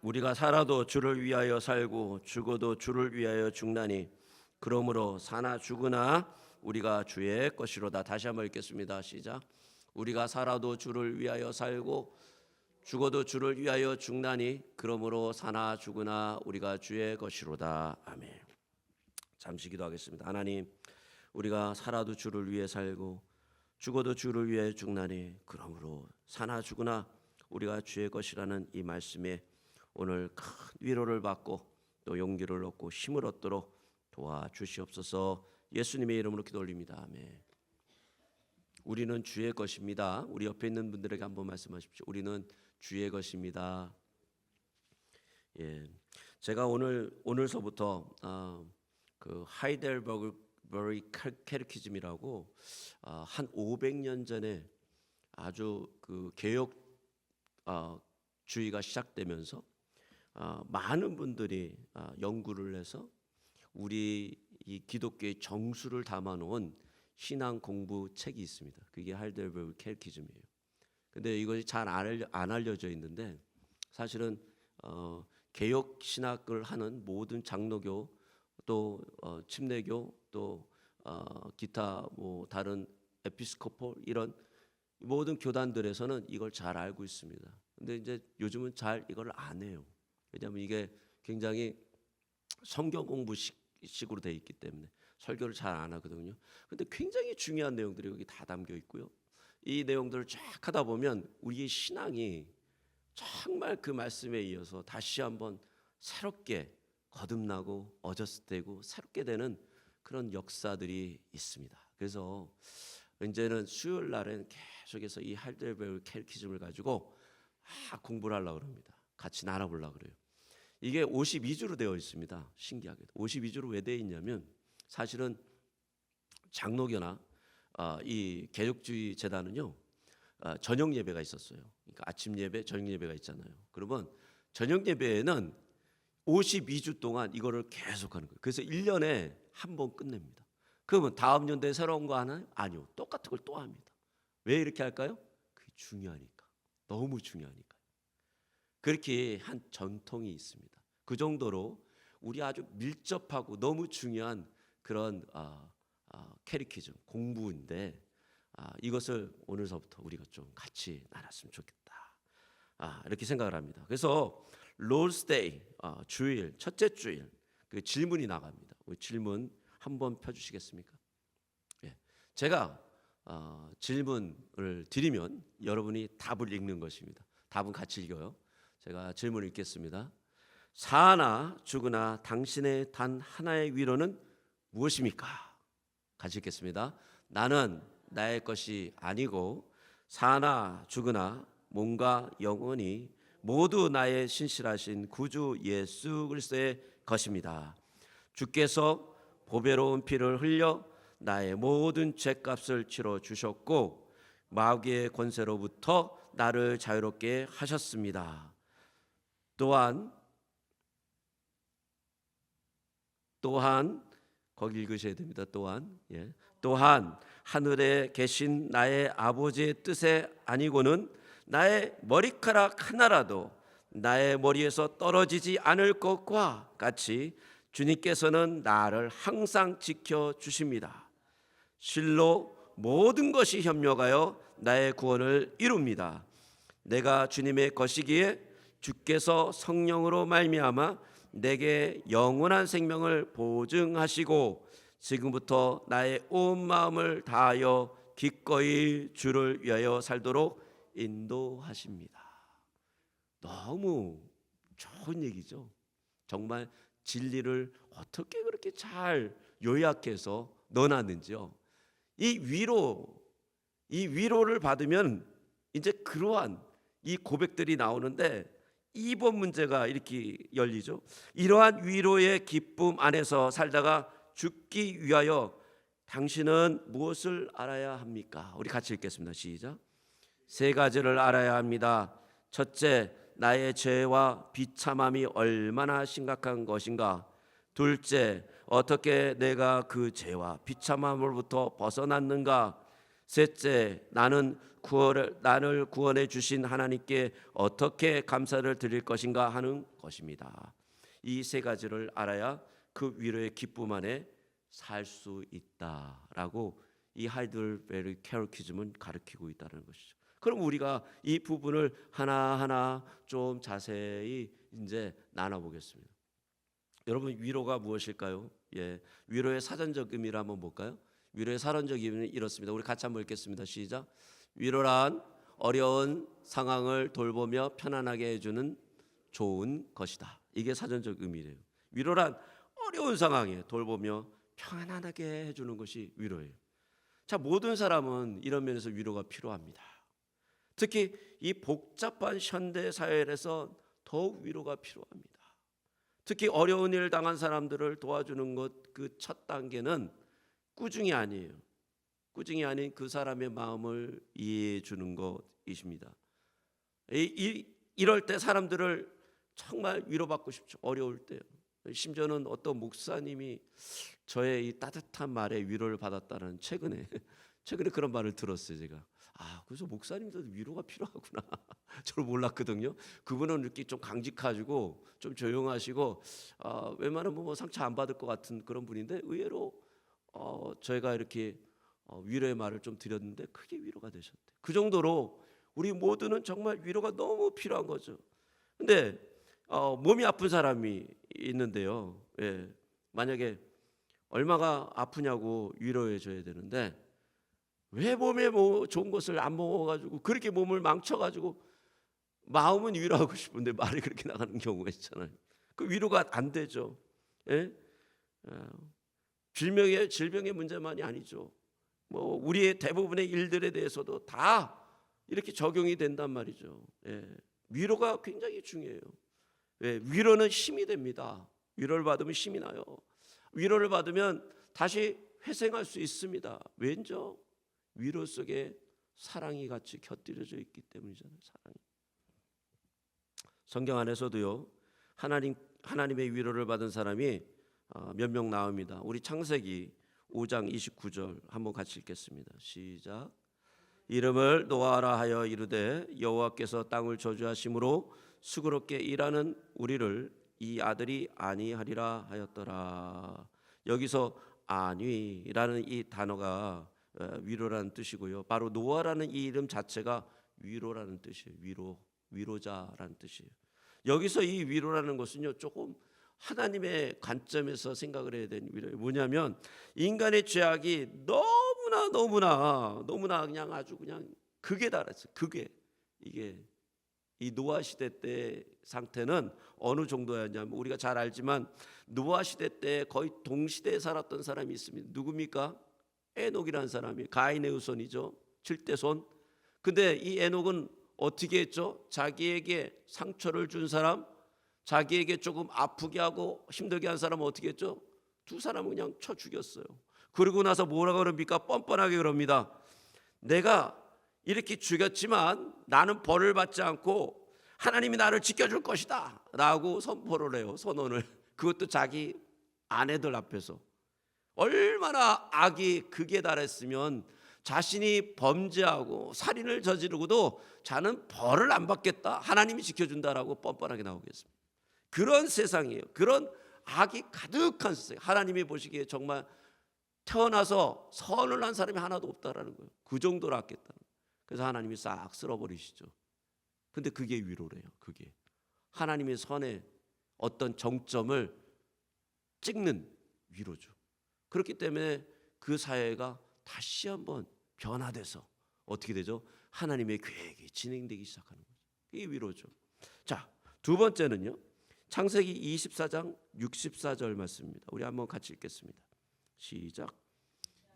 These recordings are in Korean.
우리가 살아도 주를 위하여 살고 죽어도 주를 위하여 죽나니 그러므로 사나 죽으나 우리가 주의 것이로다. 다시 한번 읽겠습니다. 시작. 우리가 살아도 주를 위하여 살고 죽어도 주를 위하여 죽나니 그러므로 사나 죽으나 우리가 주의 것이로다. 아멘. 잠시 기도하겠습니다. 하나님, 우리가 살아도 주를 위해 살고 죽어도 주를 위해 죽나니 그러므로 사나 죽으나 우리가 주의 것이라는 이 말씀에 오늘 큰 위로를 받고 또 용기를 얻고 힘을 얻도록 도와주시옵소서. 예수님의 이름으로 기도 올립니다. 아멘. 우리는 주의 것입니다. 우리 옆에 있는 분들에게 한번 말씀하십시오. 우리는 주의 것입니다. 예, 제가 오늘서부터 그 하이델버리 캐테키즘이라고 한 500년 전에 아주 그 개혁주의가 시작되면서 많은 분들이 연구를 해서 우리 이 기독교의 정수를 담아놓은 신앙 공부 책이 있습니다. 그게 하이델버리 캐테키즘이에요. 근데 이것이 잘 안 알려져 있는데 사실은 개혁 신학을 하는 모든 장로교 또 침례교 또 기타 뭐 다른 에피스코폴 이런 모든 교단들에서는 이걸 잘 알고 있습니다. 근데 이제 요즘은 잘 이걸 안 해요. 왜냐하면 이게 굉장히 성경 공부식으로 돼 있기 때문에 설교를 잘 안 하거든요. 근데 굉장히 중요한 내용들이 여기 다 담겨 있고요. 이 내용들을 쫙 하다 보면 우리의 신앙이 정말 그 말씀에 이어서 다시 한번 새롭게 거듭나고 어저스되고 새롭게 되는 그런 역사들이 있습니다. 그래서 이제는 수요일 날에는 계속해서 이 하이델베르 캐테키즘을 가지고 공부를 하려고 합니다. 같이 나눠보려고 그래요. 이게 52주로 되어 있습니다. 신기하게도 52주로 왜 되어 있냐면 사실은 장로교나 이 개혁주의 재단은요 저녁 예배가 있었어요. 그러니까 아침 예배, 저녁 예배가 있잖아요. 그러면 저녁 예배에는 52주 동안 이거를 계속하는 거예요. 그래서 1년에 한 번 끝냅니다. 그러면 다음 연도에 새로운 거 하나요? 아니요. 똑같은 걸 또 합니다. 왜 이렇게 할까요? 그게 중요하니까. 너무 중요하니까요. 그렇게 한 전통이 있습니다. 그 정도로 우리 아주 밀접하고 너무 중요한 그런 캐리키즘 공부인데 이것을 오늘서부터 우리가 좀 같이 나눴으면 좋겠다. 이렇게 생각을 합니다. 그래서 롤스데이 주일 첫째 주일 그 질문이 나갑니다. 우리 질문 한번 펴주시겠습니까? 예. 제가 질문을 드리면 여러분이 답을 읽는 것입니다. 답은 같이 읽어요. 제가 질문을 읽겠습니다. 사나 죽으나 당신의 단 하나의 위로는 무엇입니까? 같이 읽겠습니다. 나는 나의 것이 아니고 사나 죽으나 몸과 영혼이 모두 나의 신실하신 구주 예수 그리스도의 것입니다. 주께서 보배로운 피를 흘려 나의 모든 죄값을 치러 주셨고 마귀의 권세로부터 나를 자유롭게 하셨습니다. 또한 거기 읽으셔야 됩니다. 또한 하늘에 계신 나의 아버지의 뜻에 아니고는 나의 머리카락 하나라도 나의 머리에서 떨어지지 않을 것과 같이 주님께서는 나를 항상 지켜주십니다. 실로 모든 것이 협력하여 나의 구원을 이룹니다. 내가 주님의 것이기에 주께서 성령으로 말미암아 내게 영원한 생명을 보증하시고 지금부터 나의 온 마음을 다하여 기꺼이 주를 위하여 살도록 인도하십니다. 너무 좋은 얘기죠. 정말 진리를 어떻게 그렇게 잘 요약해서 넣어놨는지요. 이 위로를 받으면 이제 그러한 이 고백들이 나오는데 2번 문제가 이렇게 열리죠. 이러한 위로의 기쁨 안에서 살다가 죽기 위하여 당신은 무엇을 알아야 합니까? 우리 같이 읽겠습니다. 시작. 3가지를 알아야 합니다. 첫째, 나의 죄와 비참함이 얼마나 심각한 것인가. 둘째, 어떻게 내가 그 죄와 비참함으로부터 벗어났는가. 셋째, 나를 구원해 주신 하나님께 어떻게 감사를 드릴 것인가 하는 것입니다. 이 세 가지를 알아야 그 위로의 기쁨 안에 살 수 있다라고 이 하이델베르 캐테키즘은 가르치고 있다는 것이죠. 그럼 우리가 이 부분을 하나하나 좀 자세히 이제 나눠보겠습니다. 여러분, 위로가 무엇일까요? 위로의 사전적 의미를 한번 볼까요? 위로의 사전적 의미는 이렇습니다. 우리 같이 한번 읽겠습니다. 시작. 위로란 어려운 상황을 돌보며 편안하게 해주는 좋은 것이다. 이게 사전적 의미래요. 위로란 어려운 상황에 돌보며 편안하게 해주는 것이 위로예요. 자, 모든 사람은 이런 면에서 위로가 필요합니다. 특히 이 복잡한 현대 사회에서 더욱 위로가 필요합니다. 특히 어려운 일 당한 사람들을 도와주는 것, 그 첫 단계는 꾸중이 아니에요. 꾸중이 아닌 그 사람의 마음을 이해해 주는 것이십니다. 이럴 때 사람들을 정말 위로받고 싶죠. 어려울 때. 심지어는 어떤 목사님이 저의 이 따뜻한 말에 위로를 받았다는 최근에 그런 말을 들었어요. 제가 그래서 목사님들도 위로가 필요하구나. 저를 몰랐거든요. 그분은 이렇게 좀 강직하시고 좀 조용하시고 웬만하면 뭐 상처 안 받을 것 같은 그런 분인데 의외로 저희가 이렇게 위로의 말을 좀 드렸는데 크게 위로가 되셨대요. 그 정도로 우리 모두는 정말 위로가 너무 필요한 거죠. 근데 몸이 아픈 사람이 있는데요. 만약에 얼마가 아프냐고 위로해 줘야 되는데 왜 몸에 좋은 것을 안 먹어가지고 그렇게 몸을 망쳐가지고 마음은 위로하고 싶은데 말이 그렇게 나가는 경우가 있잖아요. 그 위로가 안 되죠. 질병의 문제만이 아니죠. 뭐 우리의 대부분의 일들에 대해서도 다 이렇게 적용이 된단 말이죠. 위로가 굉장히 중요해요. 위로는 힘이 됩니다. 위로를 받으면 힘이 나요. 위로를 받으면 다시 회생할 수 있습니다. 왠죠? 위로 속에 사랑이 같이 곁들여져 있기 때문이잖아요. 사랑이. 성경 안에서도요, 하나님의 위로를 받은 사람이 몇 명 나옵니다. 우리 창세기 5장 29절 한번 같이 읽겠습니다. 시작. 이름을 노아라 하여 이르되 여호와께서 땅을 저주하심으로 수고롭게 일하는 우리를 이 아들이 아니하리라 하였더라. 여기서 아니라는 이 단어가 위로라는 뜻이고요. 바로 노아라는 이 이름 자체가 위로라는 뜻이에요. 위로자라는 뜻이에요. 여기서 이 위로라는 것은요, 조금 하나님의 관점에서 생각을 해야 되는 위로예요. 뭐냐면 인간의 죄악이 너무나 그냥 아주 그냥 극에 달했어요. 극에. 이게 이 노아 시대 때 상태는 어느 정도였냐면 우리가 잘 알지만 노아 시대 때 거의 동시대에 살았던 사람이 있습니다. 누굽니까? 에녹이라는 사람이 가인의 후손이죠. 7대 손. 근데 이 에녹은 어떻게 했죠? 자기에게 상처를 준 사람, 자기에게 조금 아프게 하고 힘들게 한 사람은 어떻게 했죠? 두 사람은 그냥 쳐 죽였어요. 그러고 나서 뭐라고 그럽니까? 뻔뻔하게 그럽니다. 내가 이렇게 죽였지만 나는 벌을 받지 않고 하나님이 나를 지켜줄 것이다 라고 선포를 해요. 선언을. 그것도 자기 아내들 앞에서. 얼마나 악이 극에 달했으면 자신이 범죄하고 살인을 저지르고도 자는 벌을 안 받겠다, 하나님이 지켜준다라고 뻔뻔하게 나오겠습니다. 그런 세상이에요. 그런 악이 가득한 세상. 하나님이 보시기에 정말 태어나서 선을 한 사람이 하나도 없다라는 거예요. 그 정도로 악했다. 그래서 하나님이 싹 쓸어버리시죠. 근데 그게 위로래요. 그게 하나님의 선의 어떤 정점을 찍는 위로죠. 그렇기 때문에 그 사회가 다시 한번 변화돼서 어떻게 되죠? 하나님의 계획이 진행되기 시작하는 거죠. 이게 위로죠. 자, 두 번째는요, 창세기 24장 64절 말씀입니다. 우리 한번 같이 읽겠습니다. 시작.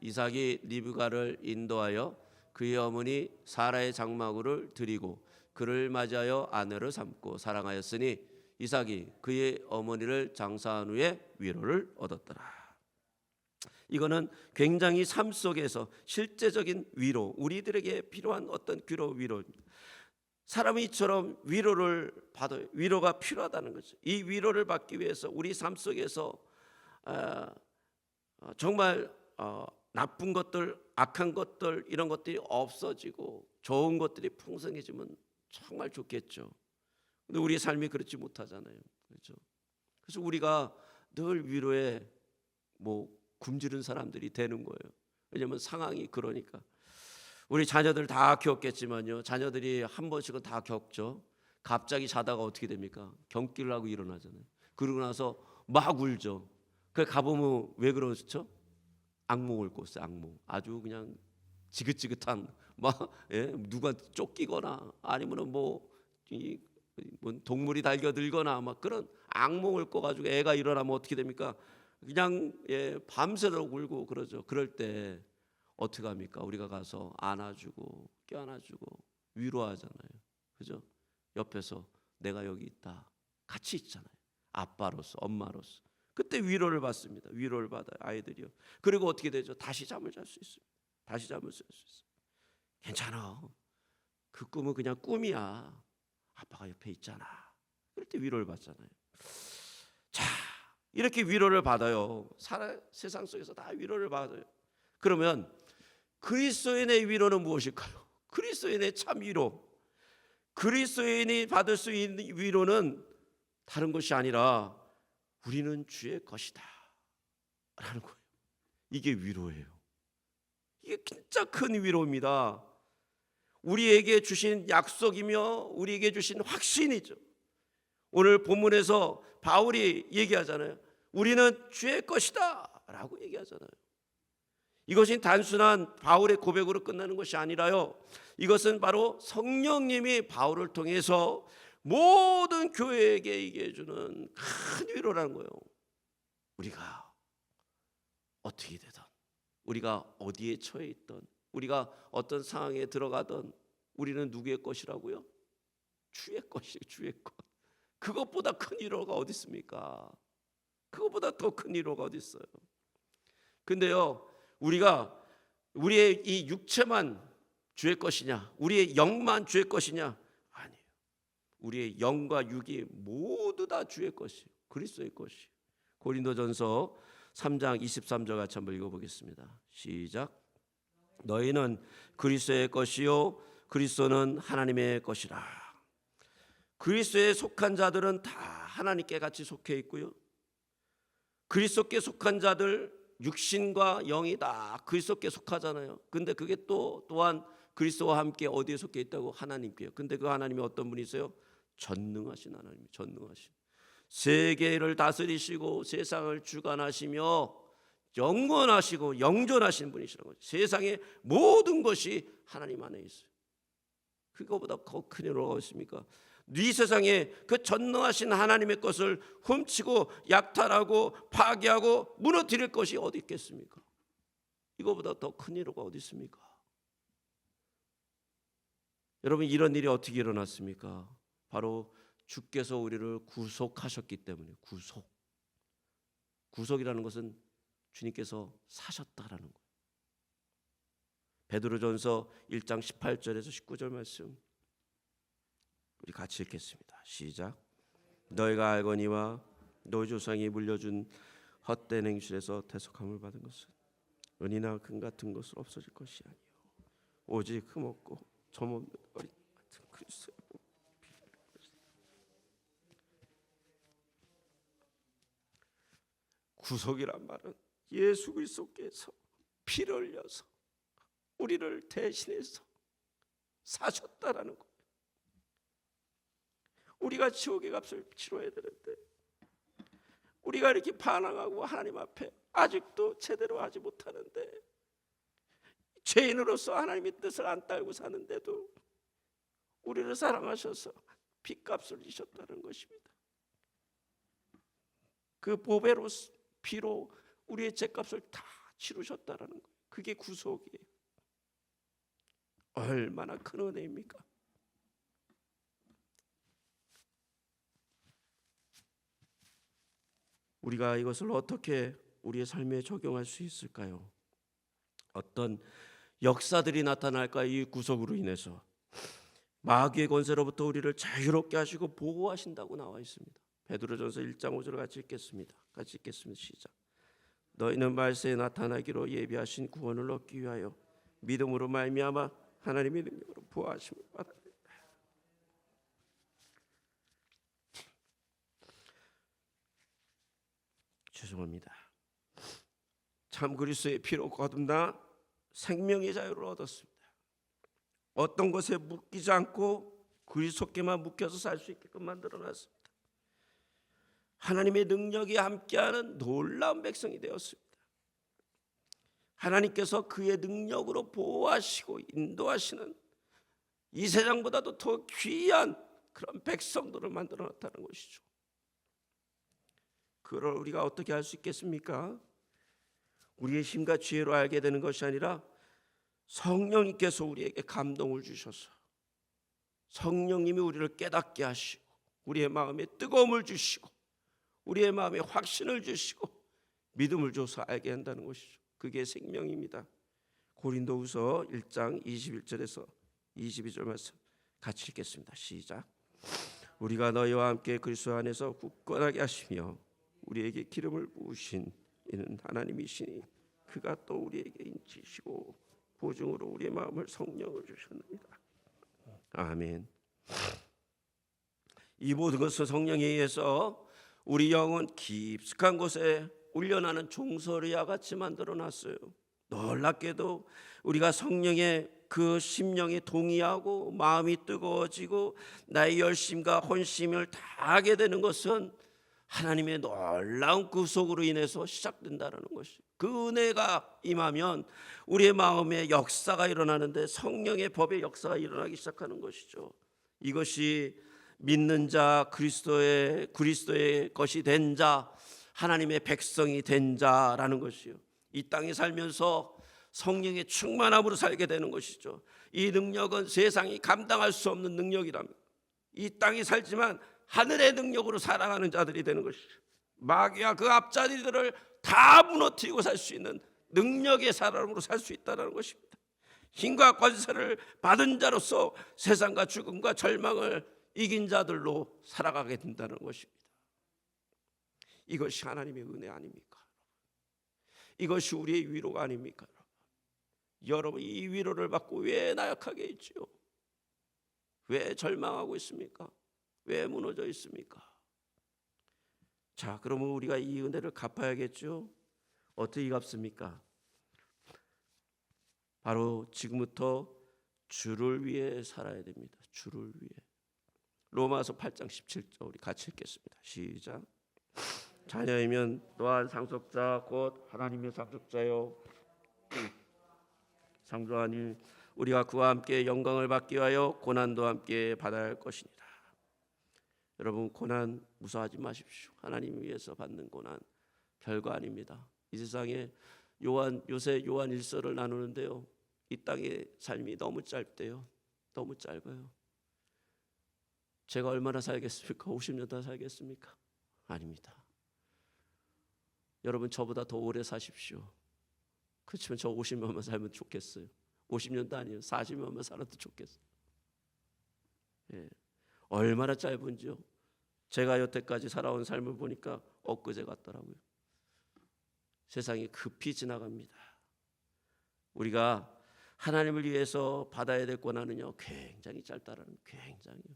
이삭이 리브가를 인도하여 그의 어머니 사라의 장마구를 드리고 그를 맞이하여 아내로 삼고 사랑하였으니 이삭이 그의 어머니를 장사한 후에 위로를 얻었더라. 이거는 굉장히 삶 속에서 실제적인 위로, 우리들에게 필요한 어떤 위로입니다. 사람이 이처럼 위로를 받아요. 위로가 필요하다는 거죠. 이 위로를 받기 위해서 우리 삶 속에서 정말 나쁜 것들, 악한 것들 이런 것들이 없어지고 좋은 것들이 풍성해지면 정말 좋겠죠. 근데 우리의 삶이 그렇지 못하잖아요. 그렇죠? 그래서 우리가 늘 위로에 굶주린 사람들이 되는 거예요. 왜냐하면 상황이 그러니까. 우리 자녀들 다 겪겠지만요, 자녀들이 한 번씩은 다 겪죠. 갑자기 자다가 어떻게 됩니까? 경기를 하고 일어나잖아요. 그러고 나서 막 울죠. 그 가보면 왜 그러죠? 악몽을 꿨어요. 악몽. 아주 그냥 지긋지긋한 누가 쫓기거나 아니면은 뭐 동물이 달겨들거나 막 그런 악몽을 꿔가지고 애가 일어나면 어떻게 됩니까? 그냥 밤새도록 울고 그러죠. 그럴 때 어떻게 합니까? 우리가 가서 안아주고 껴안아주고 위로하잖아요. 그죠? 옆에서 내가 여기 있다. 같이 있잖아요. 아빠로서, 엄마로서. 그때 위로를 받습니다. 위로를 받아요, 아이들이요. 그리고 어떻게 되죠? 다시 잠을 잘 수 있습니다. 다시 잠을 잘 수 있어요. 괜찮아. 그 꿈은 그냥 꿈이야. 아빠가 옆에 있잖아. 그럴 때 위로를 받잖아요. 자, 이렇게 위로를 받아요. 세상 속에서 다 위로를 받아요. 그러면 그리스도인의 위로는 무엇일까요? 그리스도인의 참 위로, 그리스도인이 받을 수 있는 위로는 다른 것이 아니라 우리는 주의 것이다 라는 거예요. 이게 위로예요. 이게 진짜 큰 위로입니다. 우리에게 주신 약속이며 우리에게 주신 확신이죠. 오늘 본문에서 바울이 얘기하잖아요. 우리는 주의 것이다 라고 얘기하잖아요. 이것이 단순한 바울의 고백으로 끝나는 것이 아니라요, 이것은 바로 성령님이 바울을 통해서 모든 교회에게 얘기해 주는 큰 위로라는 거예요. 우리가 어떻게 되든, 우리가 어디에 처해 있든, 우리가 어떤 상황에 들어가든 우리는 누구의 것이라고요? 주의 것이에요. 주의 것. 그것보다 큰 위로가 어디 있습니까? 그것보다 더 큰 위로가 어디 있어요? 근데요, 우리의 이 육체만 주의 것이냐, 우리의 영만 주의 것이냐? 아니에요. 우리의 영과 육이 모두 다 주의 것이에요. 그리스도의 것이에요. 고린도전서 3장 23절 같이 한번 읽어보겠습니다. 시작. 너희는 그리스도의 것이요 그리스도는 하나님의 것이라. 그리스도에 속한 자들은 다 하나님께 같이 속해 있고요, 그리스도께 속한 자들, 육신과 영이 다 그리스도께 속하잖아요. 근데 그게 또한 그리스도와 함께 어디에 속해 있다고? 하나님께요. 근데 그 하나님이 어떤 분이세요? 전능하신 하나님, 전능하신, 세계를 다스리시고 세상을 주관하시며 영원하시고 영존하신 분이시라는 거죠. 세상의 모든 것이 하나님 안에 있어요. 그거보다 더 큰 위로가 있습니까? 네 세상에 그 전능하신 하나님의 것을 훔치고 약탈하고 파괴하고 무너뜨릴 것이 어디 있겠습니까? 이거보다 더 큰 위로가 어디 있습니까? 여러분, 이런 일이 어떻게 일어났습니까? 바로 주께서 우리를 구속하셨기 때문에. 구속이라는 것은 주님께서 사셨다라는 거예요. 베드로전서 1장 18절에서 19절 말씀 우리 같이 읽겠습니다. 시작. 너희가 알거니와 너희 조상이 물려준 헛된 행실에서 대속함을 받은 것은 은이나 금 같은 것은 없어질 것이 아니요 오직 흠없고 점없는 어린 같은 그리스도의 구속이란 말은 예수 그리스도께서 피를 흘려서 우리를 대신해서 사셨다라는 거예요. 우리가 지옥의 값을 치러야 되는데 우리가 이렇게 반항하고 하나님 앞에 아직도 제대로 하지 못하는데, 죄인으로서 하나님의 뜻을 안 따르고 사는데도 우리를 사랑하셔서 핏값을 지셨다는 것입니다. 그 보배로 피로 우리의 죄값을 다 치르셨다는 거예요. 그게 구속이에요. 얼마나 큰 은혜입니까? 우리가 이것을 어떻게 우리의 삶에 적용할 수 있을까요? 어떤 역사들이 나타날까요? 이 구속으로 인해서 마귀의 권세로부터 우리를 자유롭게 하시고 보호하신다고 나와 있습니다. 베드로전서 1장 5절 같이 읽겠습니다. 시작. 너희는 말세에 나타나기로 예비하신 구원을 얻기 위하여 믿음으로 말미암아 하나님의 능력으로 부하심을 받으리라. 죄송합니다. 참 그리스도의 피로 거듭나 생명의 자유를 얻었습니다. 어떤 것에 묶이지 않고 그리스도께만 묶여서 살 수 있게끔 만들어놨습니다. 하나님의 능력이 함께하는 놀라운 백성이 되었습니다. 하나님께서 그의 능력으로 보호하시고 인도하시는 이 세상보다도 더 귀한 그런 백성들을 만들어놨다는 것이죠. 그걸 우리가 어떻게 할 수 있겠습니까? 우리의 힘과 지혜로 알게 되는 것이 아니라 성령님께서 우리에게 감동을 주셔서 성령님이 우리를 깨닫게 하시고 우리의 마음에 뜨거움을 주시고 우리의 마음에 확신을 주시고 믿음을 줘서 알게 한다는 것이죠. 그게 생명입니다. 고린도후서 1장 21절에서 22절 말씀 같이 읽겠습니다. 시작. 우리가 너희와 함께 그리스도 안에서 굳건하게 하시며 우리에게 기름을 부으신 이는 하나님이시니 그가 또 우리에게 인치시고 보증으로 우리의 마음을 성령을 주셨느니라. 아멘. 이 모든 것은 성령에 의해서 우리 영은 깊숙한 곳에 울려나는 종소리와 같이 만들어놨어요. 놀랍게도 우리가 성령의 그 심령에 동의하고 마음이 뜨거워지고 나의 열심과 혼심을 다하게 되는 것은 하나님의 놀라운 구속으로 인해서 시작된다는 것이. 그 은혜가 임하면 우리의 마음에 역사가 일어나는데 성령의 법의 역사가 일어나기 시작하는 것이죠. 이것이 믿는 자, 그리스도의 것이 된 자, 하나님의 백성이 된 자라는 것이요. 이 땅에 살면서 성령의 충만함으로 살게 되는 것이죠. 이 능력은 세상이 감당할 수 없는 능력이랍니다. 이 땅에 살지만 하늘의 능력으로 살아가는 자들이 되는 것이죠. 마귀와 그 앞자리들을 다 무너뜨리고 살 수 있는 능력의 사람으로 살 수 있다는 것입니다. 힘과 권세를 받은 자로서 세상과 죽음과 절망을 이긴 자들로 살아가게 된다는 것입니다. 이것이 하나님의 은혜 아닙니까? 이것이 우리의 위로가 아닙니까? 여러분, 이 위로를 받고 왜 나약하게 있지요? 왜 절망하고 있습니까? 왜 무너져 있습니까? 자, 그러면 우리가 이 은혜를 갚아야겠죠? 어떻게 갚습니까? 바로 지금부터 주를 위해 살아야 됩니다. 주를 위해. 로마서 8장 17절 우리 같이 읽겠습니다. 시작. 자녀이면 또한 상속자 곧 하나님의 상속자요 상속하니 우리가 그와 함께 영광을 받기 위하여 고난도 함께 받아야 할 것이니라. 여러분, 고난 무서워하지 마십시오. 하나님 위해서 받는 고난 별거 아닙니다. 이 세상에 요새 요한 일서를 나누는데요, 이 땅의 삶이 너무 짧대요. 너무 짧아요. 제가 얼마나 살겠습니까? 50년 더 살겠습니까? 아닙니다. 여러분, 저보다 더 오래 사십시오. 그렇지만 저 50년만 살면 좋겠어요. 50년도 아니에요. 40년만 살아도 좋겠어요. 예. 얼마나 짧은지요. 제가 여태까지 살아온 삶을 보니까 엊그제 같더라고요. 세상이 급히 지나갑니다. 우리가 하나님을 위해서 받아야 될 고난은요, 굉장히 짧다라는, 굉장히요.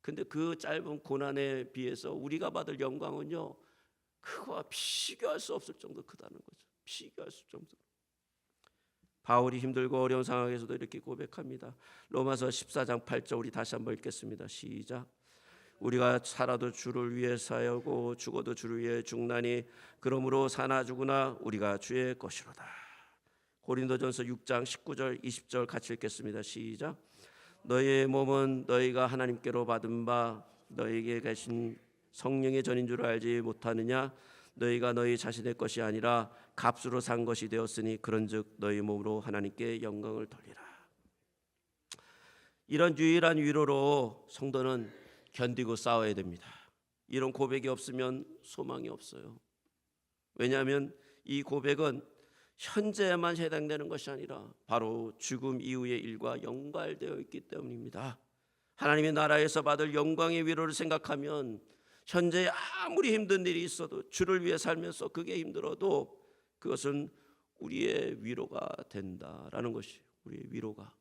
근데 그 짧은 고난에 비해서 우리가 받을 영광은요, 그거와 비교할 수 없을 정도 크다는 거죠. 비교할 수 없을 정도. 바울이 힘들고 어려운 상황에서도 이렇게 고백합니다. 로마서 14장 8절 우리 다시 한번 읽겠습니다. 시작. 우리가 살아도 주를 위해 사역하고 죽어도 주를 위해 죽나니 그러므로 사나 죽으나 우리가 주의 것이로다. 고린도전서 6장 19절 20절 같이 읽겠습니다. 시작. 너희의 몸은 너희가 하나님께로 받은 바 너희에게 계신 성령의 전인 줄 알지 못하느냐? 너희가 너희 자신의 것이 아니라 값으로 산 것이 되었으니 그런즉 너희 몸으로 하나님께 영광을 돌리라. 이런 유일한 위로로 성도는 견디고 싸워야 됩니다. 이런 고백이 없으면 소망이 없어요. 왜냐하면 이 고백은 현재에만 해당되는 것이 아니라 바로 죽음 이후의 일과 연관되어 있기 때문입니다. 하나님의 나라에서 받을 영광의 위로를 생각하면 현재 아무리 힘든 일이 있어도 주를 위해 살면서 그게 힘들어도 그것은 우리의 위로가 된다라는 것이 우리의 위로가.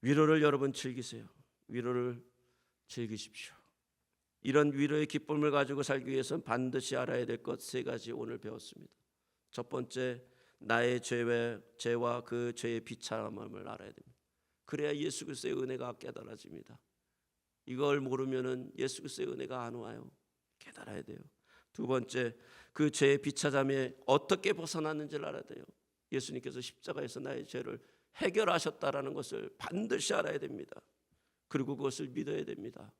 위로를 여러분 즐기세요. 위로를 즐기십시오. 이런 위로의 기쁨을 가지고 살기 위해서는 반드시 알아야 될 것 세 가지 오늘 배웠습니다. 첫 번째, 나의 죄와 그 죄의 비참함을 알아야 됩니다. 그래야 예수 그리스도의 은혜가 깨달아집니다. 이걸 모르면은 예수 그리스도의 은혜가 안 와요. 깨달아야 돼요. 두 번째, 그 죄의 비참함에 어떻게 벗어났는지를 알아야 돼요. 예수님께서 십자가에서 나의 죄를 해결하셨다라는 것을 반드시 알아야 됩니다. 그리고 그것을 믿어야 됩니다.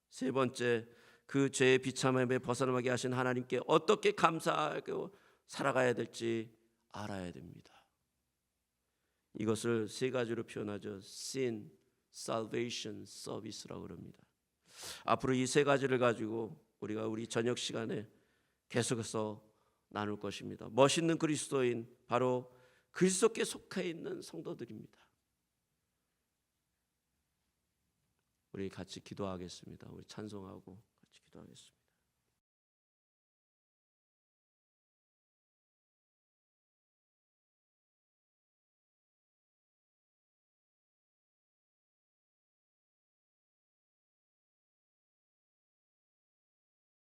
세 번째, 그 죄의 비참함에 벗어나게 하신 하나님께 어떻게 감사하고 살아가야 될지 알아야 됩니다. 이것을 세 가지로 표현하죠. Sin, Salvation, Service라고 합니다. 앞으로 이 세 가지를 가지고 우리가 우리 저녁 시간에 계속해서 나눌 것입니다. 멋있는 그리스도인, 바로 그리스도께 속해 있는 성도들입니다. 우리 같이 기도하겠습니다. 우리 찬송하고 같이 기도하겠습니다.